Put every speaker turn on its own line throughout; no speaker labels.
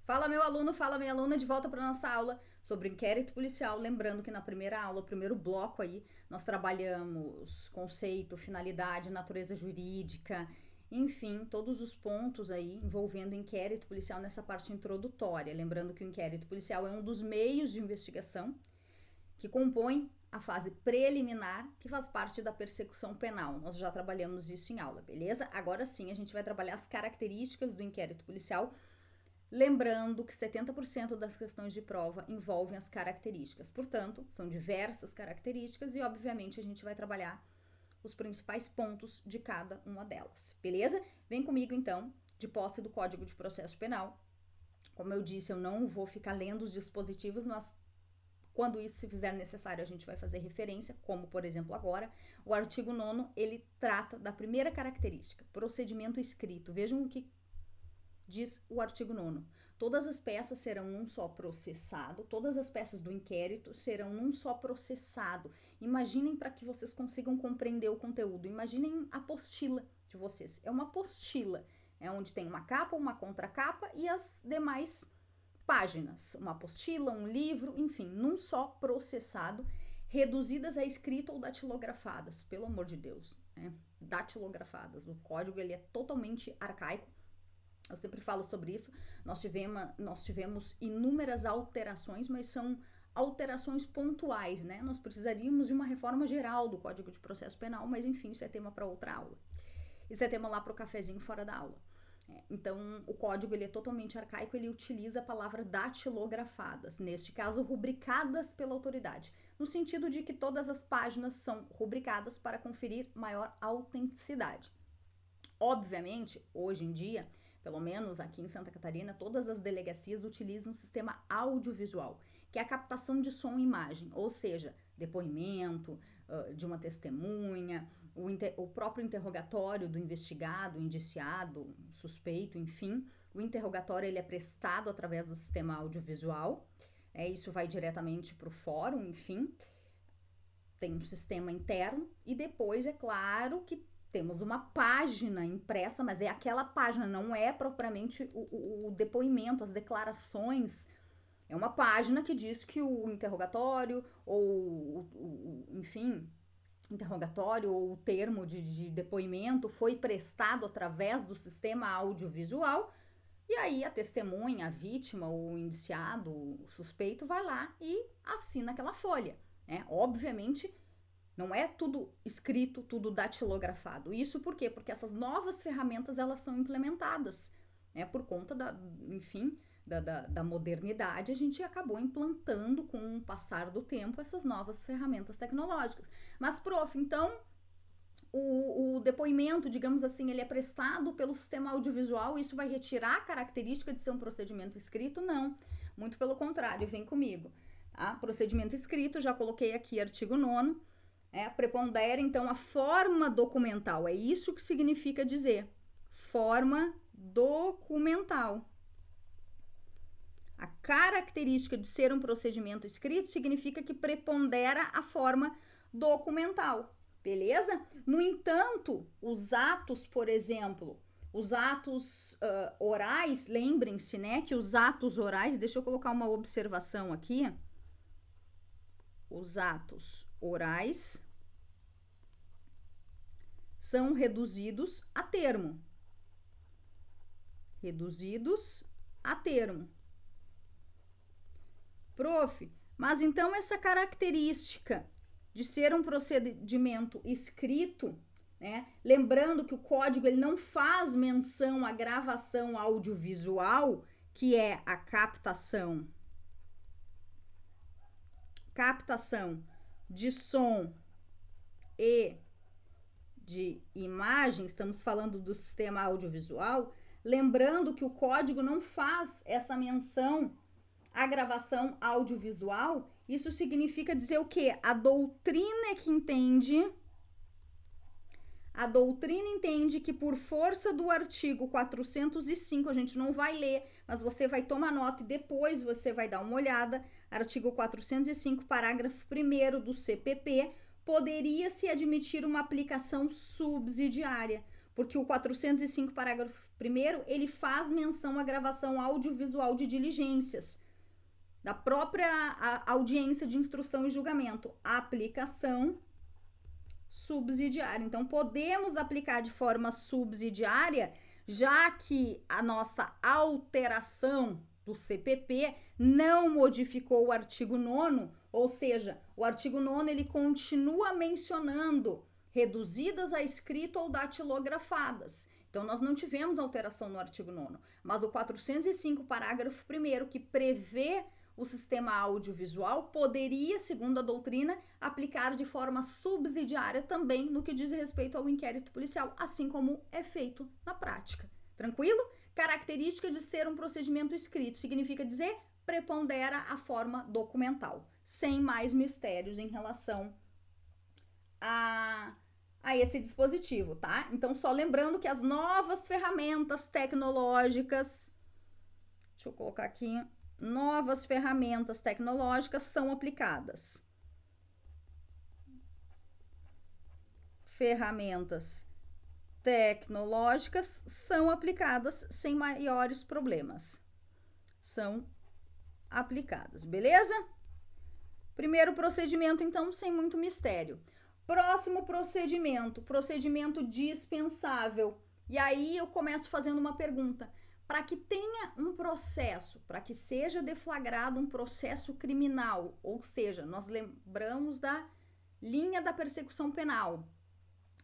Fala meu aluno, fala minha aluna, de volta para nossa aula sobre inquérito policial. Lembrando que na primeira aula, o primeiro bloco aí, nós trabalhamos conceito, finalidade, natureza jurídica, enfim, todos os pontos aí envolvendo inquérito policial nessa parte introdutória. Lembrando que o inquérito policial é um dos meios de investigação que compõe a fase preliminar, que faz parte da persecução penal. Nós já trabalhamos isso em aula, beleza? Agora sim, a gente vai trabalhar as características do inquérito policial. Lembrando que 70% das questões de prova envolvem as características. Portanto, são diversas características e, obviamente, a gente vai trabalhar os principais pontos de cada uma delas, beleza? Vem comigo, então, de posse do Código de Processo Penal. Como eu disse, eu não vou ficar lendo os dispositivos, mas quando isso se fizer necessário, a gente vai fazer referência, como, por exemplo, agora, o artigo 9º, ele trata da primeira característica, procedimento escrito. Vejam o que diz o artigo 9º. Todas as peças serão num só processado, todas as peças do inquérito serão num só processado. Imaginem, para que vocês consigam compreender o conteúdo, imaginem a apostila de vocês. É uma apostila, é onde tem uma capa, uma contracapa e as demais páginas. Uma apostila, um livro, enfim, num só processado, reduzidas a escrita ou datilografadas, pelo amor de Deus, né? Datilografadas. O código, ele é totalmente arcaico. Eu sempre falo sobre isso. Nós tivemos inúmeras alterações, mas são alterações pontuais, né? Nós precisaríamos de uma reforma geral do Código de Processo Penal, mas enfim, isso é tema para outra aula. Isso é tema lá para o cafezinho fora da aula. Então, o código, ele é totalmente arcaico, ele utiliza a palavra datilografadas, neste caso, rubricadas pela autoridade, no sentido de que todas as páginas são rubricadas para conferir maior autenticidade. Obviamente, hoje em dia, pelo menos aqui em Santa Catarina, todas as delegacias utilizam um sistema audiovisual, que é a captação de som e imagem, ou seja, depoimento de uma testemunha, o próprio interrogatório do investigado, indiciado, suspeito, enfim. O interrogatório, ele é prestado através do sistema audiovisual, isso vai diretamente para o fórum, enfim. Tem um sistema interno e depois, é claro, que temos uma página impressa, mas é aquela página, não é propriamente o depoimento, as declarações. É uma página que diz que o interrogatório enfim, interrogatório ou o termo de depoimento foi prestado através do sistema audiovisual. E aí a testemunha, a vítima, o indiciado, o suspeito vai lá e assina aquela folha, né? Obviamente, não é tudo escrito, tudo datilografado. Isso por quê? Porque essas novas ferramentas, elas são implementadas, né? Por conta da modernidade, a gente acabou implantando, com o passar do tempo, essas novas ferramentas tecnológicas. Mas, prof, então, o depoimento, digamos assim, ele é prestado pelo sistema audiovisual, isso vai retirar a característica de ser um procedimento escrito? Não, muito pelo contrário, vem comigo. Tá? Procedimento escrito, já coloquei aqui artigo 9º, prepondera, então, a forma documental. É isso que significa dizer forma documental. A característica de ser um procedimento escrito significa que prepondera a forma documental, beleza? No entanto, os atos, por exemplo, os atos orais, lembrem-se, né, que os atos orais, deixa eu colocar uma observação aqui, os atos orais são reduzidos a termo. Reduzidos a termo. Prof, mas então essa característica de ser um procedimento escrito, né? Lembrando que o código, ele não faz menção à gravação audiovisual, que é a captação de som e de imagem, estamos falando do sistema audiovisual, lembrando que o código não faz essa menção à gravação audiovisual. Isso significa dizer o quê? A doutrina entende que, por força do artigo 405, a gente não vai ler, mas você vai tomar nota e depois você vai dar uma olhada, artigo 405, parágrafo 1º do CPP, poderia-se admitir uma aplicação subsidiária. Porque o 405, parágrafo 1º, ele faz menção à gravação audiovisual de diligências da própria audiência de instrução e julgamento. A aplicação subsidiária. Então, podemos aplicar de forma subsidiária, já que a nossa alteração do CPP não modificou o artigo 9º, ou seja, o artigo 9º ele continua mencionando reduzidas a escrito ou datilografadas. Então, nós não tivemos alteração no artigo 9º, mas o 405, parágrafo 1º, que prevê o sistema audiovisual, poderia, segundo a doutrina, aplicar de forma subsidiária também no que diz respeito ao inquérito policial, assim como é feito na prática. Tranquilo? Característica de ser um procedimento escrito significa dizer prepondera a forma documental, sem mais mistérios em relação a esse dispositivo, tá? Então, só lembrando que as novas ferramentas tecnológicas, deixa eu colocar aqui, novas ferramentas tecnológicas são aplicadas. Ferramentas tecnológicas são aplicadas sem maiores problemas. São aplicadas, beleza? Primeiro procedimento, então, sem muito mistério. Próximo procedimento, procedimento dispensável. E aí eu começo fazendo uma pergunta. Para que tenha um processo, para que seja deflagrado um processo criminal, ou seja, nós lembramos da linha da persecução penal.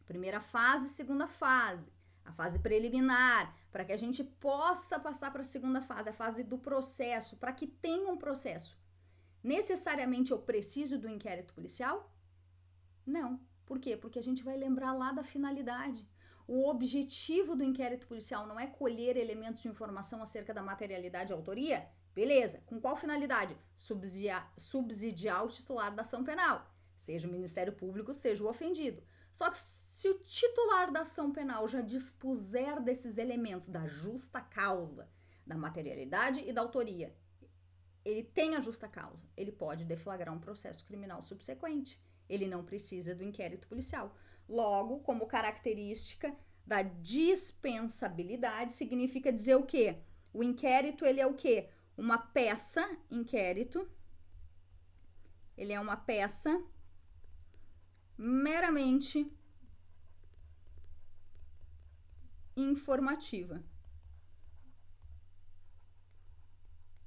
Primeira fase, segunda fase, a fase preliminar, para que a gente possa passar para a segunda fase, a fase do processo, para que tenha um processo. Necessariamente eu preciso do inquérito policial? Não. Por quê? Porque a gente vai lembrar lá da finalidade. O objetivo do inquérito policial não é colher elementos de informação acerca da materialidade e autoria? Beleza. Com qual finalidade? Subsidiar o titular da ação penal, seja o Ministério Público, seja o ofendido. Só que se o titular da ação penal já dispuser desses elementos da justa causa, da materialidade e da autoria, ele tem a justa causa, ele pode deflagrar um processo criminal subsequente. Ele não precisa do inquérito policial. Logo, como característica da dispensabilidade, significa dizer o quê? O inquérito, ele é o quê? Uma peça, inquérito, ele é uma peça meramente informativa.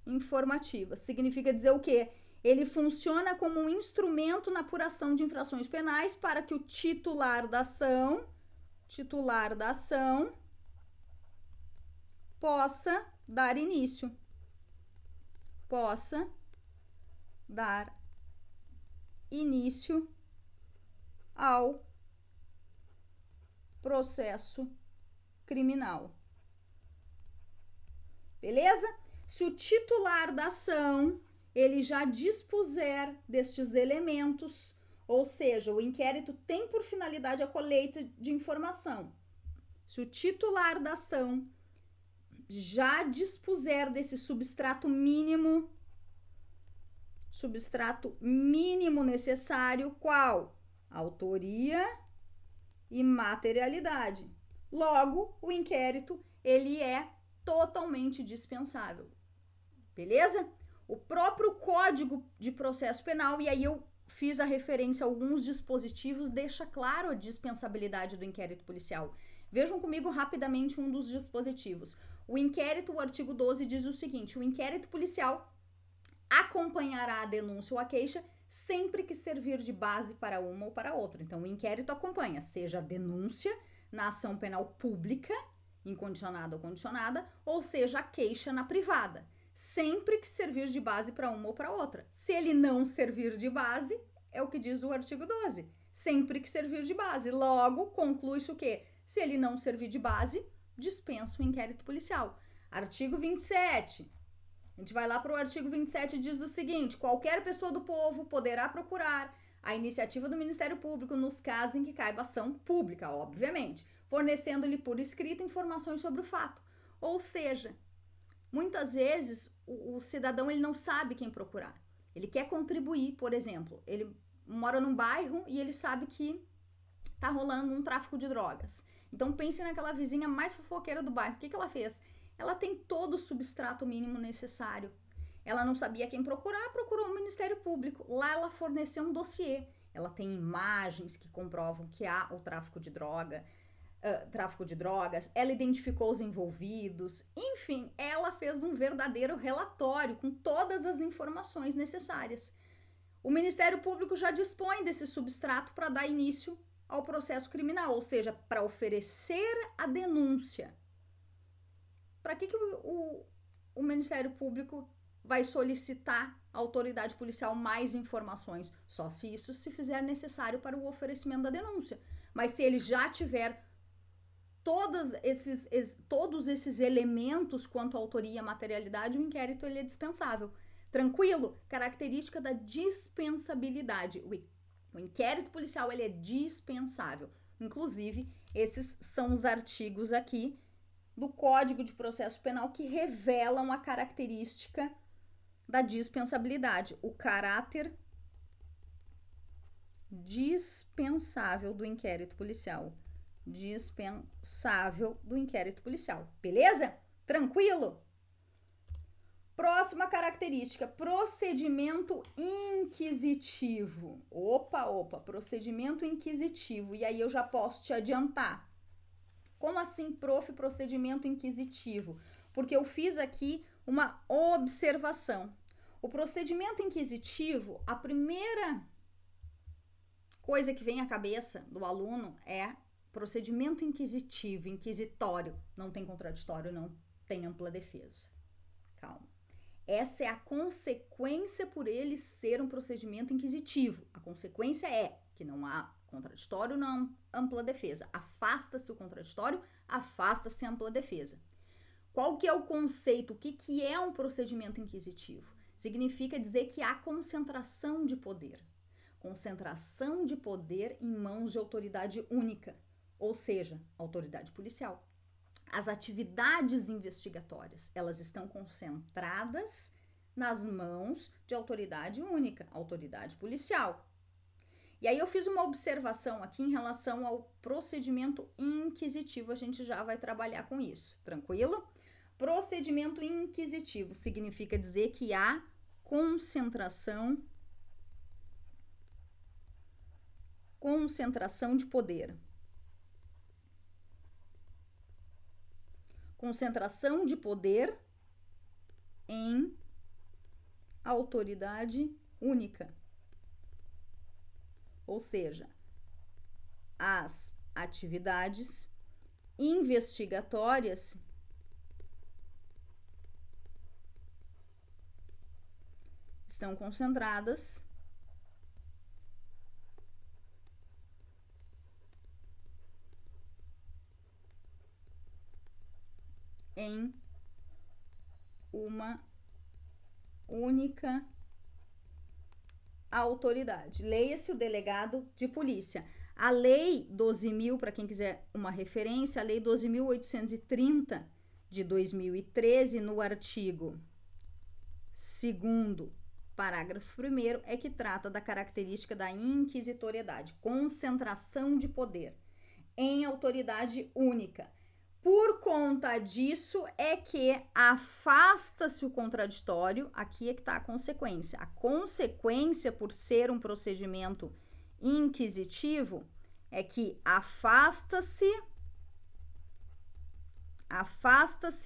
Informativa significa dizer o quê? Ele funciona como um instrumento na apuração de infrações penais para que o titular da ação possa dar início. Ao processo criminal. Beleza? Se o titular da ação ele já dispuser destes elementos, ou seja, o inquérito tem por finalidade a colheita de informação. Se o titular da ação já dispuser desse substrato mínimo necessário, qual? Autoria e materialidade. Logo, o inquérito, ele é totalmente dispensável. Beleza? O próprio Código de Processo Penal, e aí eu fiz a referência a alguns dispositivos, deixa claro a dispensabilidade do inquérito policial. Vejam comigo rapidamente um dos dispositivos. O inquérito, o artigo 12, diz o seguinte: o inquérito policial acompanhará a denúncia ou a queixa sempre que servir de base para uma ou para outra. Então, o inquérito acompanha, seja a denúncia na ação penal pública, incondicionada ou condicionada, ou seja, a queixa na privada, sempre que servir de base para uma ou para outra. Se ele não servir de base, é o que diz o artigo 12, sempre que servir de base. Logo, conclui-se o quê? Se ele não servir de base, dispensa o inquérito policial. Artigo 27. A gente vai lá para o artigo 27 e diz o seguinte: qualquer pessoa do povo poderá procurar a iniciativa do Ministério Público nos casos em que caiba ação pública, obviamente, fornecendo-lhe por escrito informações sobre o fato. Ou seja, muitas vezes o cidadão ele não sabe quem procurar. Ele quer contribuir, por exemplo, ele mora num bairro e ele sabe que tá rolando um tráfico de drogas. Então pense naquela vizinha mais fofoqueira do bairro. O que ela fez? Ela tem todo o substrato mínimo necessário. Ela não sabia quem procurar, procurou o Ministério Público. Lá ela forneceu um dossiê. Ela tem imagens que comprovam que há o tráfico de drogas, ela identificou os envolvidos, enfim, ela fez um verdadeiro relatório com todas as informações necessárias. O Ministério Público já dispõe desse substrato para dar início ao processo criminal, ou seja, para oferecer a denúncia. Para que o Ministério Público vai solicitar à autoridade policial mais informações? Só se isso se fizer necessário para o oferecimento da denúncia. Mas se ele já tiver todos esses elementos quanto à autoria e à materialidade, o inquérito ele é dispensável. Tranquilo? Característica da dispensabilidade. O inquérito policial ele é dispensável. Inclusive, esses são os artigos aqui do Código de Processo Penal que revelam a característica da dispensabilidade, o caráter dispensável do inquérito policial. Dispensável do inquérito policial. Beleza? Tranquilo? Próxima característica, procedimento inquisitivo. Opa, procedimento inquisitivo. E aí eu já posso te adiantar. Como assim, prof, procedimento inquisitivo? Porque eu fiz aqui uma observação. O procedimento inquisitivo, a primeira coisa que vem à cabeça do aluno é procedimento inquisitivo, inquisitório. Não tem contraditório, não tem ampla defesa. Calma. Essa é a consequência por ele ser um procedimento inquisitivo. A consequência é que não há contraditório, não ampla defesa. Afasta-se o contraditório, afasta-se a ampla defesa. Qual que é o conceito? O que é um procedimento inquisitivo? Significa dizer que há concentração de poder. Concentração de poder em mãos de autoridade única, ou seja, autoridade policial. As atividades investigatórias, elas estão concentradas nas mãos de autoridade única, autoridade policial. E aí eu fiz uma observação aqui em relação ao procedimento inquisitivo, a gente já vai trabalhar com isso, tranquilo? Procedimento inquisitivo significa dizer que há concentração de poder. Concentração de poder em autoridade única. Ou seja, as atividades investigatórias estão concentradas em uma única autoridade. Leia-se o delegado de polícia. A Lei 12.000, para quem quiser uma referência, a Lei 12.830 de 2013, no artigo 2º, parágrafo 1º, é que trata da característica da inquisitoriedade, concentração de poder em autoridade única. Por conta disso é que afasta-se o contraditório, aqui é que está a consequência. A consequência, por ser um procedimento inquisitivo, é que afasta-se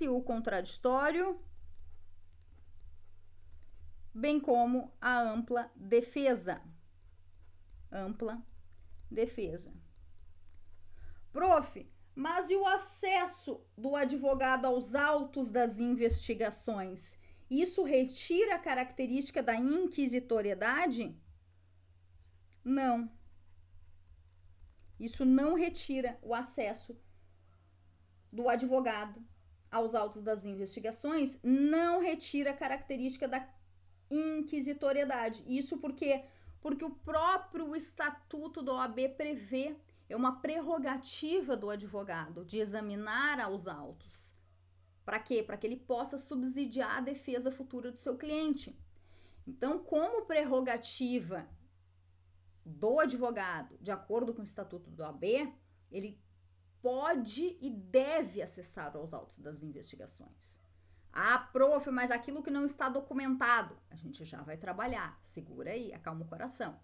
o contraditório, bem como a ampla defesa. Ampla defesa. Prof, mas e o acesso do advogado aos autos das investigações? Isso retira a característica da inquisitoriedade? Não. Isso não retira o acesso do advogado aos autos das investigações, não retira a característica da inquisitoriedade. Isso porque o próprio Estatuto da OAB prevê, é uma prerrogativa do advogado de examinar aos autos. Para quê? Para que ele possa subsidiar a defesa futura do seu cliente. Então, como prerrogativa do advogado, de acordo com o Estatuto da OAB, ele pode e deve acessar aos autos das investigações. Ah, prof, mas aquilo que não está documentado, a gente já vai trabalhar. Segura aí, acalma o coração.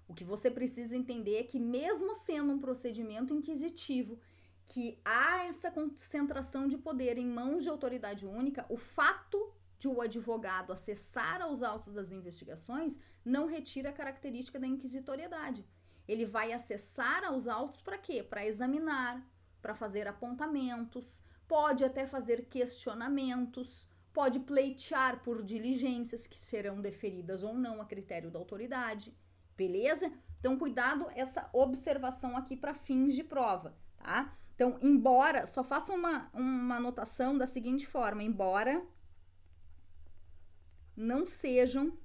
O que você precisa entender é que mesmo sendo um procedimento inquisitivo, que há essa concentração de poder em mãos de autoridade única, o fato de o advogado acessar aos autos das investigações não retira a característica da inquisitoriedade. Ele vai acessar aos autos para quê? Para examinar, para fazer apontamentos, pode até fazer questionamentos, pode pleitear por diligências que serão deferidas ou não a critério da autoridade, beleza? Então, cuidado essa observação aqui para fins de prova, tá? Então, embora, só faça uma anotação da seguinte forma, embora não sejam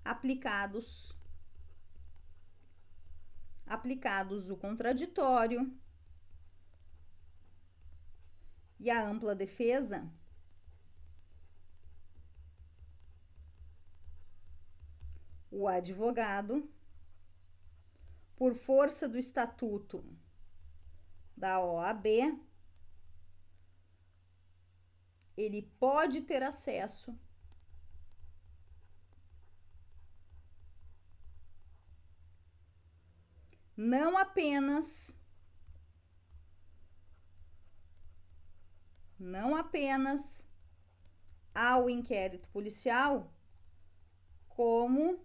aplicados o contraditório e a ampla defesa, o advogado, por força do estatuto da OAB, ele pode ter acesso não apenas ao inquérito policial, como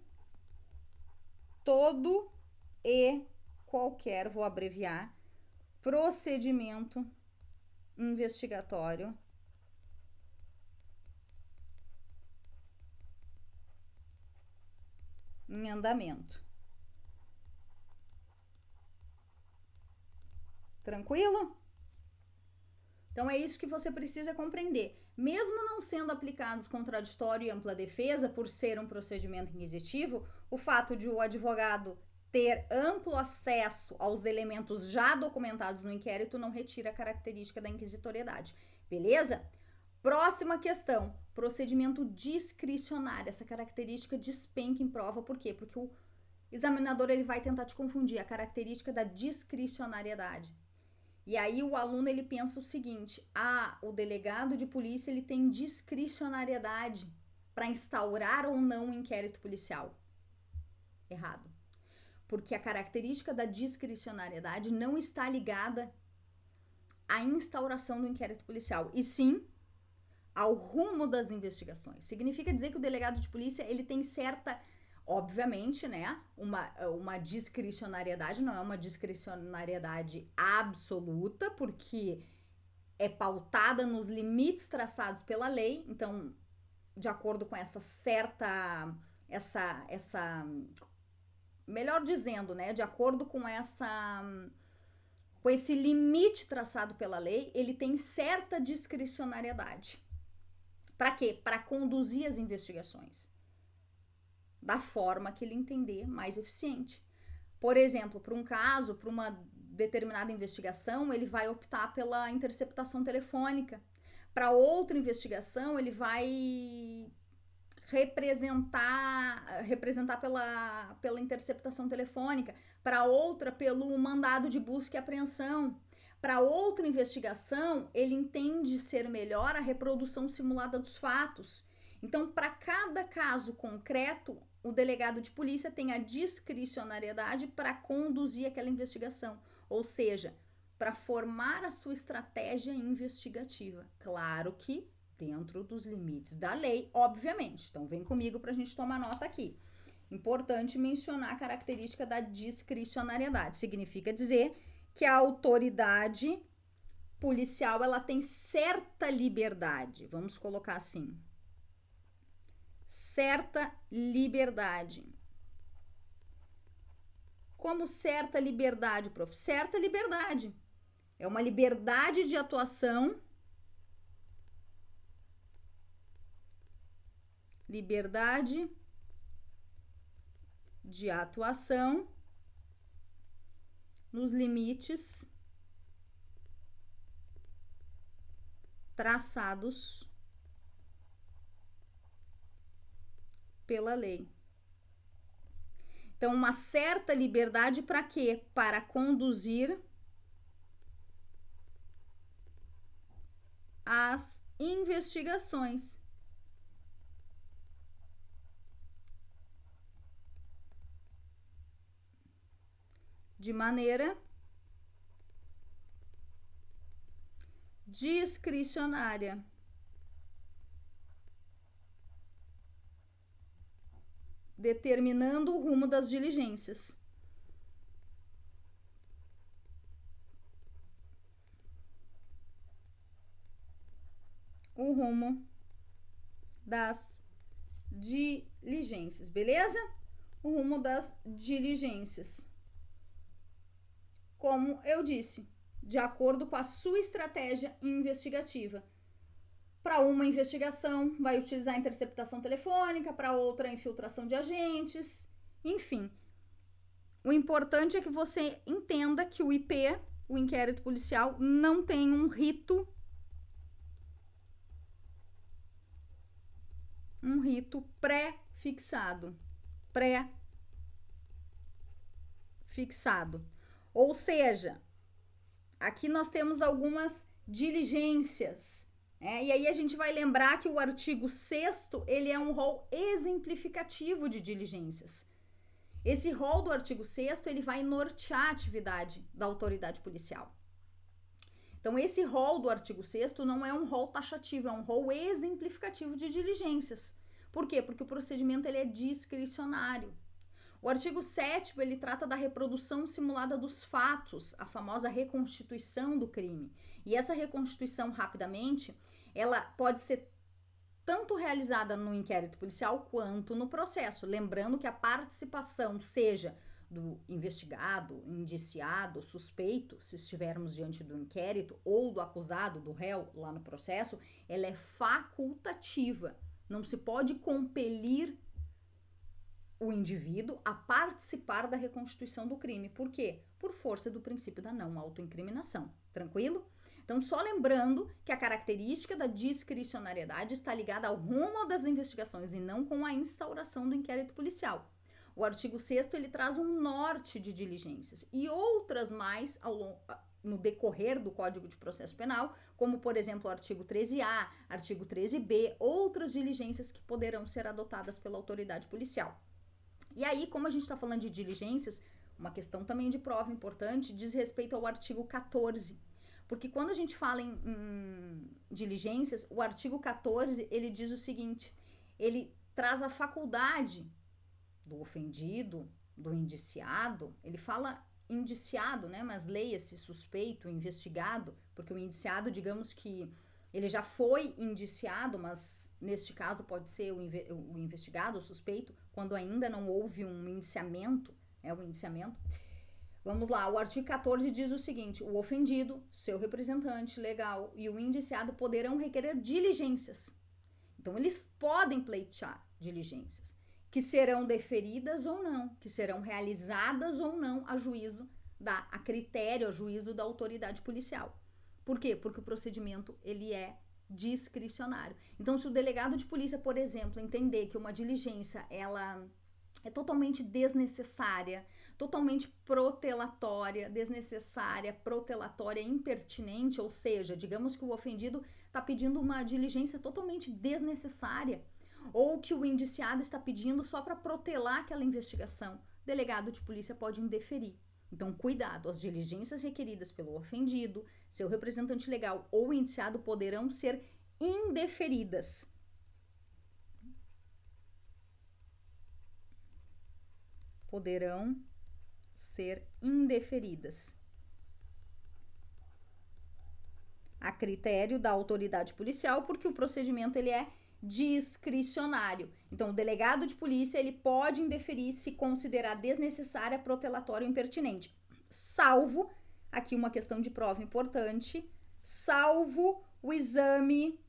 todo e qualquer, vou abreviar, procedimento investigatório em andamento. Tranquilo? Então é isso que você precisa compreender. Mesmo não sendo aplicados contraditório e ampla defesa, por ser um procedimento inquisitivo, o fato de o advogado ter amplo acesso aos elementos já documentados no inquérito não retira a característica da inquisitoriedade. Beleza? Próxima questão, procedimento discricionário. Essa característica despenca em prova, por quê? Porque o examinador ele vai tentar te confundir a característica da discricionariedade. E aí o aluno ele pensa o seguinte: o delegado de polícia ele tem discricionariedade para instaurar ou não um inquérito policial. Errado. Porque a característica da discricionariedade não está ligada à instauração do inquérito policial, e sim ao rumo das investigações. Significa dizer que o delegado de polícia ele tem certa, obviamente, né, uma discricionariedade, não é uma discricionariedade absoluta, porque é pautada nos limites traçados pela lei. Então, de acordo com essa certa, melhor dizendo, né, de acordo com esse limite traçado pela lei, ele tem certa discricionariedade. Para quê? Para conduzir as investigações da forma que ele entender mais eficiente. Por exemplo, para um caso, para uma determinada investigação, ele vai optar pela interceptação telefônica. Para outra investigação, ele vai representar pela interceptação telefônica. Para outra, pelo mandado de busca e apreensão. Para outra investigação, ele entende ser melhor a reprodução simulada dos fatos. Então, para cada caso concreto, o delegado de polícia tem a discricionariedade para conduzir aquela investigação, ou seja, para formar a sua estratégia investigativa. Claro que dentro dos limites da lei, obviamente. Então, vem comigo para a gente tomar nota aqui. Importante mencionar a característica da discricionariedade. Significa dizer que a autoridade policial ela tem certa liberdade, vamos colocar assim, certa liberdade. Como certa liberdade, prof? Certa liberdade. É uma liberdade de atuação, liberdade de atuação nos limites traçados pela lei. Então, uma certa liberdade para quê? Para conduzir as investigações. De maneira discricionária. Determinando o rumo das diligências. O rumo das diligências, beleza? O rumo das diligências. Como eu disse, de acordo com a sua estratégia investigativa. Para uma investigação, vai utilizar a interceptação telefônica, para outra, a infiltração de agentes, enfim. O importante é que você entenda que o IP, o inquérito policial, não tem um rito pré-fixado. Ou seja, aqui nós temos algumas diligências, e aí a gente vai lembrar que o artigo 6º, ele é um rol exemplificativo de diligências. Esse rol do artigo 6º, ele vai nortear a atividade da autoridade policial. Então, esse rol do artigo 6º não é um rol taxativo, é um rol exemplificativo de diligências. Por quê? Porque o procedimento ele é discricionário. O artigo 7º, ele trata da reprodução simulada dos fatos, a famosa reconstituição do crime. E essa reconstituição, rapidamente, ela pode ser tanto realizada no inquérito policial quanto no processo. Lembrando que a participação, seja do investigado, indiciado, suspeito, se estivermos diante do inquérito, ou do acusado, do réu, lá no processo, ela é facultativa. Não se pode compelir o indivíduo a participar da reconstituição do crime. Por quê? Por força do princípio da não autoincriminação. Tranquilo? Então, só lembrando que a característica da discricionariedade está ligada ao rumo das investigações e não com a instauração do inquérito policial. O artigo 6º, ele traz um norte de diligências e outras mais no decorrer do Código de Processo Penal, como, por exemplo, o artigo 13A, artigo 13B, outras diligências que poderão ser adotadas pela autoridade policial. E aí, como a gente está falando de diligências, uma questão também de prova importante diz respeito ao artigo 14. Porque quando a gente fala em diligências, o artigo 14, ele diz o seguinte, ele traz a faculdade do ofendido, do indiciado, ele fala indiciado, né, mas leia-se suspeito, investigado, porque o indiciado, digamos que ele já foi indiciado, mas neste caso pode ser o investigado, o suspeito, quando ainda não houve um indiciamento, o indiciamento. Vamos lá, o artigo 14 diz o seguinte, o ofendido, seu representante legal e o indiciado poderão requerer diligências. Então, eles podem pleitear diligências, que serão deferidas ou não, que serão realizadas ou não a critério, a juízo da autoridade policial. Por quê? Porque o procedimento, ele é discricionário. Então, se o delegado de polícia, por exemplo, entender que uma diligência, ela é totalmente desnecessária, totalmente protelatória, impertinente, ou seja, digamos que o ofendido está pedindo uma diligência totalmente desnecessária, ou que o indiciado está pedindo só para protelar aquela investigação, o delegado de polícia pode indeferir. Então, cuidado, as diligências requeridas pelo ofendido, seu representante legal ou indiciado poderão ser indeferidas. Poderão ser indeferidas a critério da autoridade policial, porque o procedimento ele é discricionário. Então, o delegado de polícia ele pode indeferir se considerar desnecessária, protelatória ou impertinente, salvo, aqui uma questão de prova importante, salvo o exame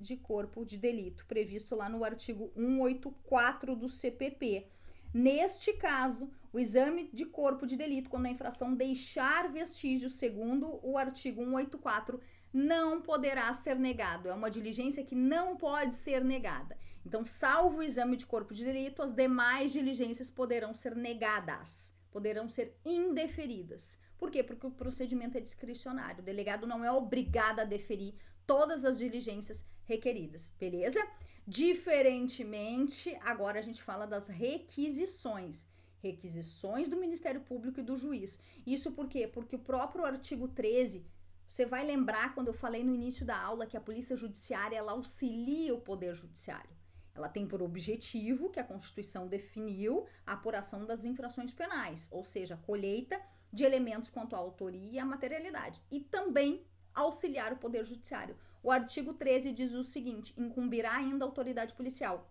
de corpo de delito, previsto lá no artigo 184 do CPP. Neste caso, o exame de corpo de delito, quando a infração deixar vestígios, segundo o artigo 184, não poderá ser negado. É uma diligência que não pode ser negada. Então, salvo o exame de corpo de delito, as demais diligências poderão ser negadas, poderão ser indeferidas. Por quê? Porque o procedimento é discricionário. O delegado não é obrigado a deferir todas as diligências requeridas, beleza? Diferentemente, agora a gente fala das requisições. Requisições do Ministério Público e do juiz. Isso por quê? Porque o próprio artigo 13, você vai lembrar quando eu falei no início da aula que a Polícia Judiciária, ela auxilia o Poder Judiciário. Ela tem por objetivo, que a Constituição definiu, a apuração das infrações penais, ou seja, a colheita de elementos quanto à autoria e à materialidade. E também auxiliar o Poder Judiciário. O artigo 13 diz o seguinte: incumbirá ainda a autoridade policial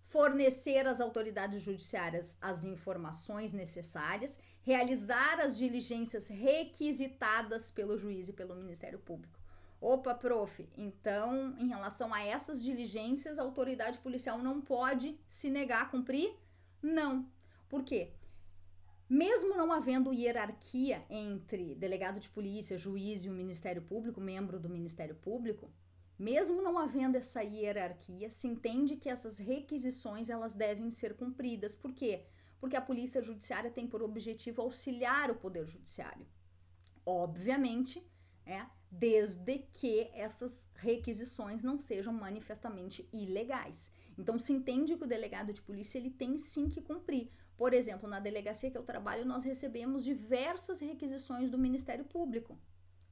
fornecer às autoridades judiciárias as informações necessárias, realizar as diligências requisitadas pelo juiz e pelo Ministério Público. Opa, prof, então, em relação a essas diligências, a autoridade policial não pode se negar a cumprir? Não. Por quê? Mesmo não havendo hierarquia entre delegado de polícia, juiz e o Ministério Público, membro do Ministério Público, mesmo não havendo essa hierarquia, se entende que essas requisições elas devem ser cumpridas. Por quê? Porque a Polícia Judiciária tem por objetivo auxiliar o Poder Judiciário. Obviamente, desde que essas requisições não sejam manifestamente ilegais. Então, se entende que o delegado de polícia ele tem sim que cumprir. Por exemplo, na delegacia que eu trabalho, nós recebemos diversas requisições do Ministério Público.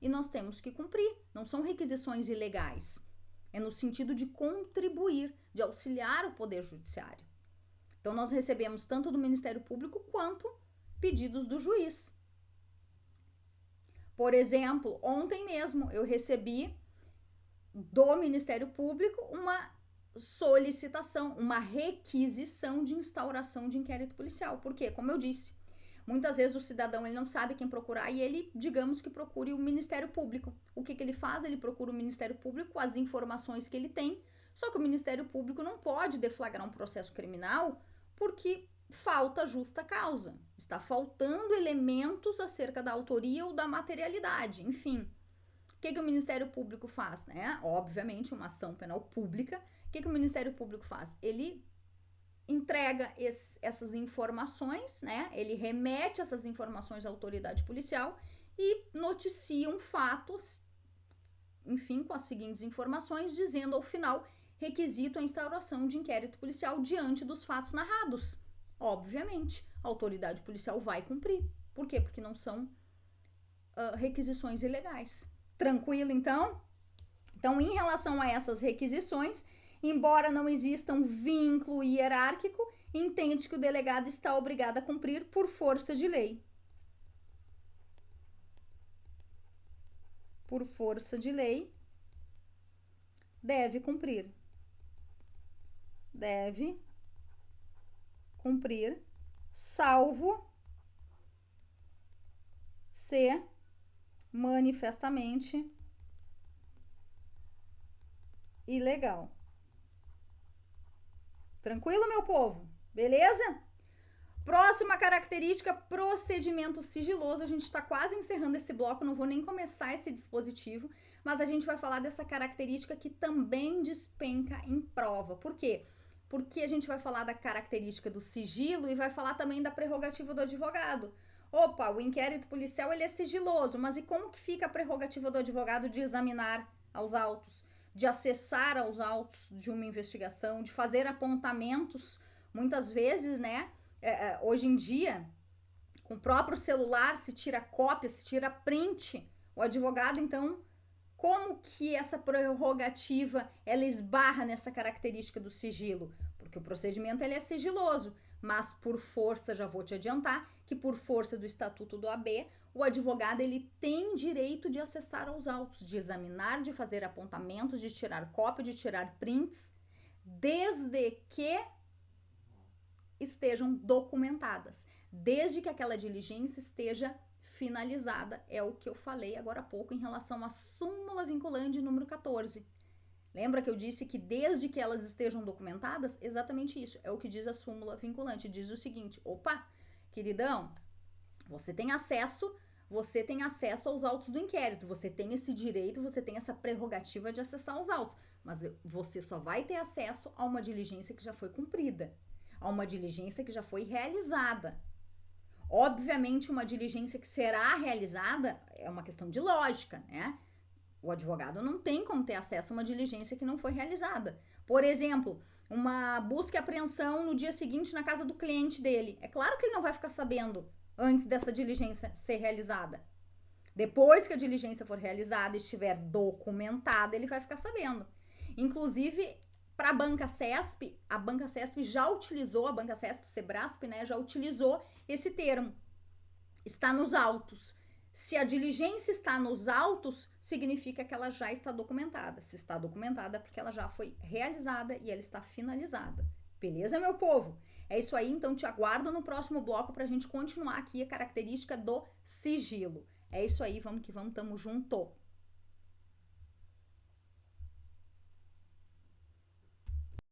E nós temos que cumprir. Não são requisições ilegais. É no sentido de contribuir, de auxiliar o Poder Judiciário. Então, nós recebemos tanto do Ministério Público quanto pedidos do juiz. Por exemplo, ontem mesmo eu recebi do Ministério Público uma solicitação, uma requisição de instauração de inquérito policial. Por quê? Como eu disse, muitas vezes o cidadão ele não sabe quem procurar e ele, digamos que procure o Ministério Público. O que ele faz? Ele procura o Ministério Público com as informações que ele tem, só que o Ministério Público não pode deflagrar um processo criminal porque falta justa causa. Está faltando elementos acerca da autoria ou da materialidade, enfim. O que o Ministério Público faz? Obviamente, uma ação penal pública. O que o Ministério Público faz? Ele entrega essas informações, ele remete essas informações à autoridade policial e noticia um fato, enfim, com as seguintes informações, dizendo ao final, requisito a instauração de inquérito policial diante dos fatos narrados. Obviamente, a autoridade policial vai cumprir. Por quê? Porque não são requisições ilegais. Tranquilo, então? Então, em relação a essas requisições, embora não exista um vínculo hierárquico, entende que o delegado está obrigado a cumprir por força de lei. Por força de lei, deve cumprir. Deve cumprir, salvo se manifestamente ilegal. Tranquilo, meu povo? Beleza? Próxima característica, procedimento sigiloso. A gente está quase encerrando esse bloco, não vou nem começar esse dispositivo, mas a gente vai falar dessa característica que também despenca em prova. Por quê? Porque a gente vai falar da característica do sigilo e vai falar também da prerrogativa do advogado. Opa, o inquérito policial ele é sigiloso, mas e como que fica a prerrogativa do advogado de examinar aos autos, de acessar aos autos de uma investigação, de fazer apontamentos? Muitas vezes, hoje em dia, com o próprio celular se tira cópia, se tira print. O advogado, então, como que essa prerrogativa ela esbarra nessa característica do sigilo? Porque o procedimento ele é sigiloso, mas por força, já vou te adiantar, que por força do Estatuto do AB, o advogado ele tem direito de acessar aos autos, de examinar, de fazer apontamentos, de tirar cópia, de tirar prints, desde que estejam documentadas, desde que aquela diligência esteja finalizada. É o que eu falei agora há pouco em relação à súmula vinculante número 14. Lembra que eu disse que desde que elas estejam documentadas? Exatamente isso, é o que diz a súmula vinculante. Diz o seguinte: opa, queridão, você tem acesso você tem acesso aos autos do inquérito, você tem esse direito, você tem essa prerrogativa de acessar os autos, mas você só vai ter acesso a uma diligência que já foi cumprida, a uma diligência que já foi realizada. Obviamente, uma diligência que será realizada é uma questão de lógica, né? O advogado não tem como ter acesso a uma diligência que não foi realizada. Por exemplo, uma busca e apreensão no dia seguinte na casa do cliente dele. É claro que ele não vai ficar sabendo antes dessa diligência ser realizada. Depois que a diligência for realizada e estiver documentada, ele vai ficar sabendo. Inclusive, para a Banca CESP já utilizou, a Banca CESP, Sebrasp, né, já utilizou esse termo. Está nos autos. Se a diligência está nos autos, significa que ela já está documentada. Se está documentada, é porque ela já foi realizada e ela está finalizada. Beleza, meu povo? É isso aí, então te aguardo no próximo bloco para a gente continuar aqui a característica do sigilo. É isso aí, vamos que vamos, tamo junto!